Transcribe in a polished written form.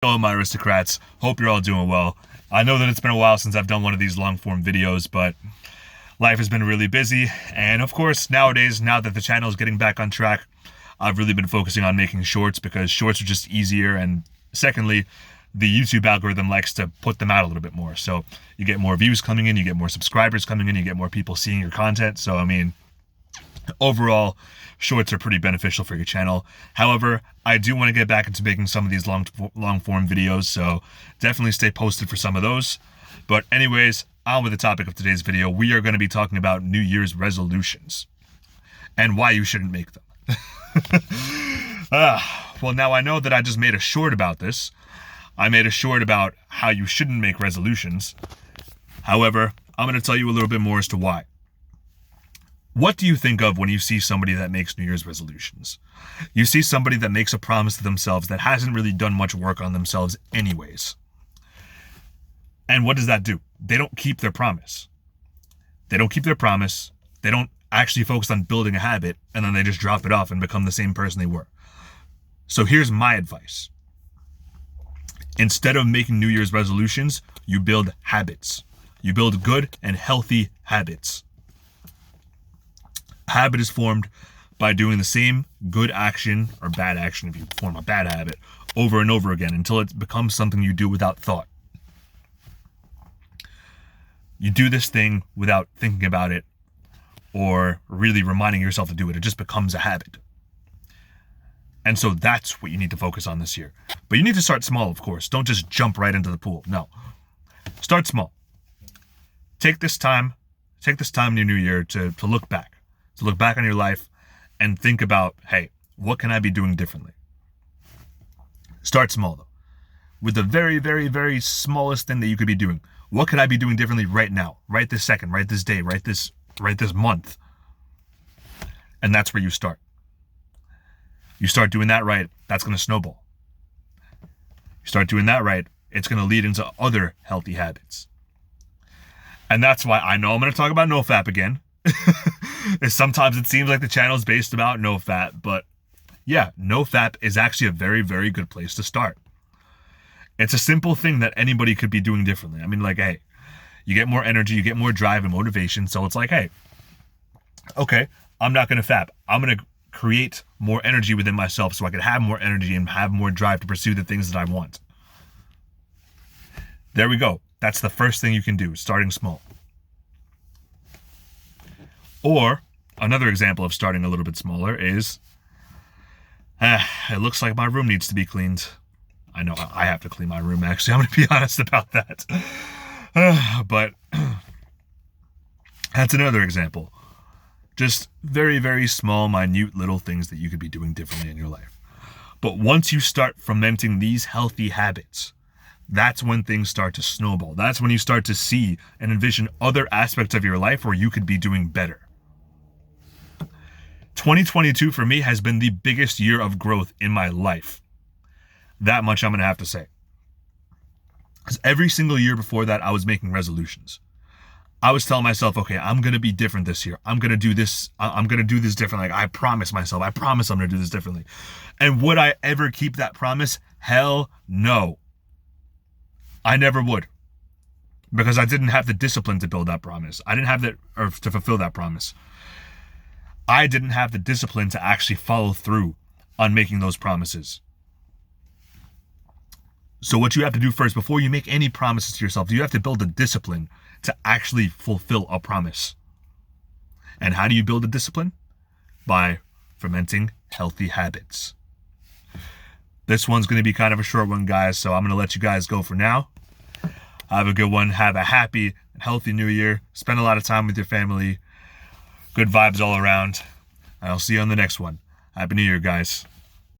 Hello, my aristocrats. Hope you're all doing well. I know that it's been a while since I've done one of these long-form videos, but life has been really busy. And of course, nowadays, now that the channel is getting back on track, I've really been focusing on making shorts because shorts are just easier. And secondly, the YouTube algorithm likes to put them out a little bit more. So you get more views coming in, you get more subscribers coming in, you get more people seeing your content. So, I mean, overall, shorts are pretty beneficial for your channel. However, I do want to get back into making some of these long form videos, so definitely stay posted for some of those. But anyways, on with the topic of today's video. We are going to be talking about New Year's resolutions and why you shouldn't make them. Well, now I know that I just made a short about this. I made a short about how you shouldn't make resolutions. However, I'm going to tell you a little bit more as to why. What do you think of when you see somebody that makes New Year's resolutions? You see somebody that makes a promise to themselves that hasn't really done much work on themselves anyways. And what does that do? They don't keep their promise. They don't keep their promise. They don't actually focus on building a habit, and then they just drop it off and become the same person they were. So here's my advice. Instead of making New Year's resolutions, you build habits. You build good and healthy habits. Habit is formed by doing the same good action or bad action, if you form a bad habit, over and over again until it becomes something you do without thought. You do this thing without thinking about it or really reminding yourself to do it. It just becomes a habit. And so that's what you need to focus on this year. But you need to start small, of course. Don't just jump right into the pool. No. Start small. Take this time in your new year to look back. To look back on your life and think about, hey, what can I be doing differently? Start small, though. With the very, very, very smallest thing that you could be doing. What could I be doing differently right now? Right this second, right this day, right this month? And that's where you start. You start doing that right, that's going to snowball. You start doing that right, it's going to lead into other healthy habits. And that's why I know I'm going to talk about nofap again. Sometimes it seems like the channel is based about nofap, but yeah, nofap is actually a very, very good place to start. It's a simple thing that anybody could be doing differently. I mean, like, hey, you get more energy, you get more drive and motivation. So it's like, hey, okay, I'm not going to fap. I'm going to create more energy within myself so I can have more energy and have more drive to pursue the things that I want. There we go. That's the first thing you can do, starting small. Or another example of starting a little bit smaller is, it looks like my room needs to be cleaned. I know I have to clean my room, actually. I'm going to be honest about that. But that's another example. Just very, very small, minute little things that you could be doing differently in your life. But once you start fomenting these healthy habits, that's when things start to snowball. That's when you start to see and envision other aspects of your life where you could be doing better. 2022 for me has been the biggest year of growth in my life. That much I'm going to have to say. Because every single year before that, I was making resolutions. I was telling myself, okay, I'm going to be different this year. I'm going to do this. I'm going to do this differently. Like, I promise myself. I promise I'm going to do this differently. And would I ever keep that promise? Hell no. I never would. Because I didn't have the discipline to build that promise. I didn't have that, or to fulfill that promise. I didn't have the discipline to actually follow through on making those promises. So what you have to do first, before you make any promises to yourself, you have to build a discipline to actually fulfill a promise. And how do you build a discipline? By fermenting healthy habits. This one's going to be kind of a short one, guys, so I'm going to let you guys go for now. Have a good one. Have a happy and healthy new year. Spend a lot of time with your family. Good vibes all around. I'll see you on the next one. Happy New Year, guys.